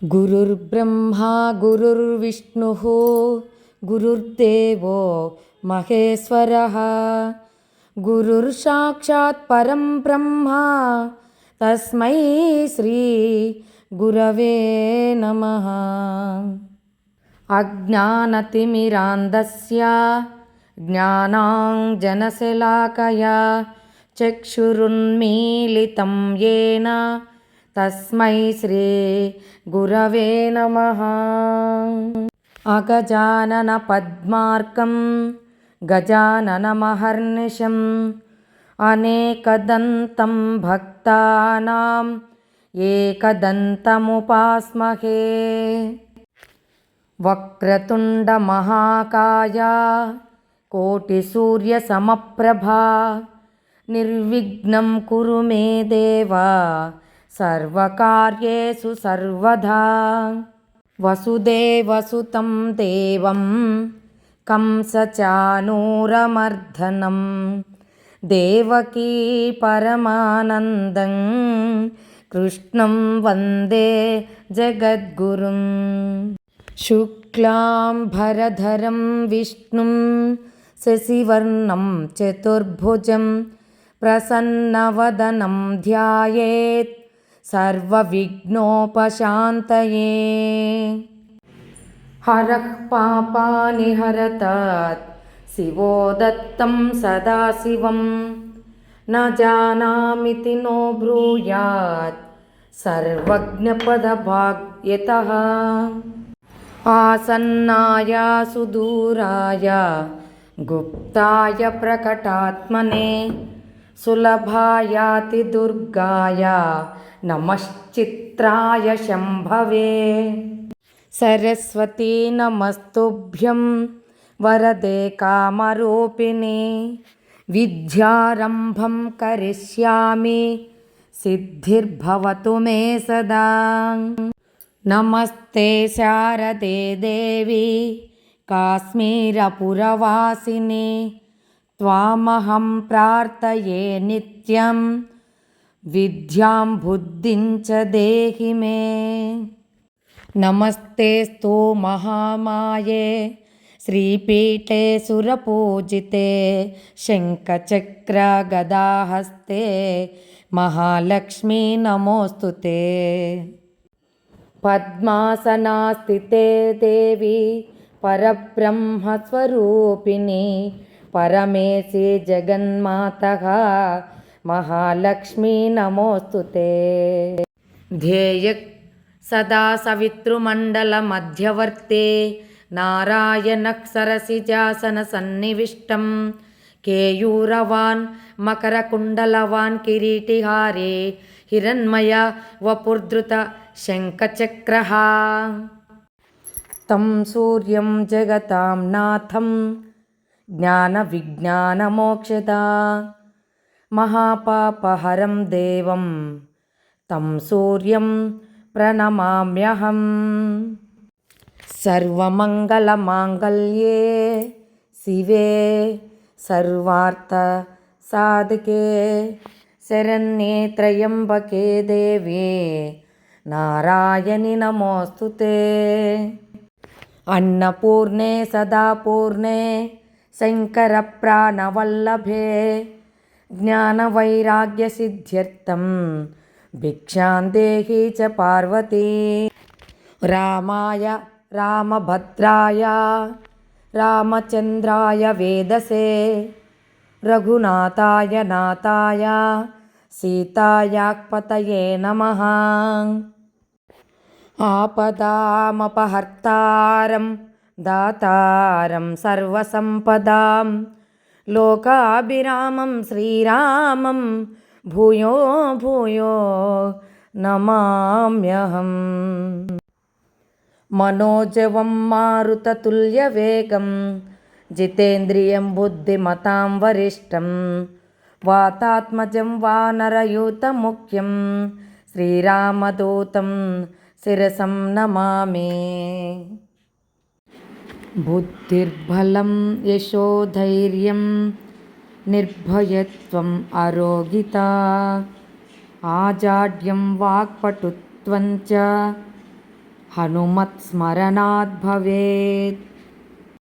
गुरुर्ब्रह्मा गुरुर्विष्णुः गुरुर्देवो महेश्वरः गुरुर्साक्षात् परं ब्रह्मा तस्मै श्री गुरवे नमः। अज्ञानतिमिरान्धस्य ज्ञानाञ्जनशलाकया चक्षुरुन्मीलितं येन तस्मै श्री गुरवे नमः। अगजाननपद्मार्कं गजाननमहर्निशम् अनेकदन्तं भक्तानाम् एकदन्तमुपास्महे। वक्रतुण्डमहाकाय कोटिसूर्यसमप्रभा निर्विघ्नं कुरु मे देव सर्वकार्येषु सर्वदा। वसुदेवसुतं देवं कंसचाणूरमर्दनं देवकी परमानन्दं कृष्णं वन्दे जगद्गुरुं। शुक्लाम्बरधरं विष्णुं शशिवर्णं चतुर्भुजं प्रसन्नवदनं ध्यायेत् सर्वविघ्नोपशान्तये। हरः पापानि हरतात् शिवो दत्तं सदाशिवं न जानामिति नो ब्रूयात् सर्वज्ञपदभाग्यतः। आसन्नाय सुदूराय गुप्ताय प्रकटात्मने सुलभायाति दुर्गाय नमश्चित्राय शम्भवे। सरस्वती नमस्तुभ्यं वरदे कामरूपिणे विद्यारम्भं करिष्यामि सिद्धिर्भवतु मे सदा। नमस्ते शारदे देवी काश्मीरपुरवासिनी त्वामहं प्रार्थये नित्यं विद्यां बुद्धिं च देहि मे। नमस्तेस्तु महामाये श्रीपीठे सुरपूजिते शङ्खचक्रगदाहस्ते महालक्ष्मी नमोऽस्तुते। पद्मासनास्थिते देवी परब्रह्मस्वरूपिणी परमेशि जगन्मातः महालक्ष्मी नमोऽस्तुते। ध्येयः सदा सवितृमण्डलमध्यवर्ते नारायणः सरसिजासनसन्निविष्टं केयूरवान् मकरकुण्डलवान् किरीटिहारे हिरण्मय वपुर्धृत शङ्खचक्रः। तं सूर्यं जगतां नाथं ज्ञानविज्ञानमोक्षदा महापापहरं देवं तं सूर्यं प्रणमाम्यहम्। सर्वमङ्गलमाङ्गल्ये शिवे सर्वार्थसाधके शरण्ये त्र्यम्बके देवी नारायणि नमोऽस्तुते। अन्नपूर्णे सदापूर्णे शङ्करप्राणवल्लभे ज्ञानवैराग्यसिद्ध्यर्थं भिक्षां देहि च पार्वती। रामाय रामभद्राय रामचन्द्राय वेदसे रघुनाथाय नाथाय सीतायाक्पतये नमः। आपदामपहर्तारं दातारं सर्वसम्पदां लोकाभिरामं श्रीरामं भूयो भूयो नमाम्यहम्। मनोजवं मारुततुल्यवेगं जितेन्द्रियं बुद्धिमतां वरिष्ठं वातात्मजं वानरयूतमुख्यं श्रीरामदूतं शिरसं नमामि। बुद्धिर्बलं यशोधैर्यं निर्भयत्वम् अरोगिता आजाड्यं वाक्पटुत्वं च హనుమత్స్మరణాత్ భవేత్.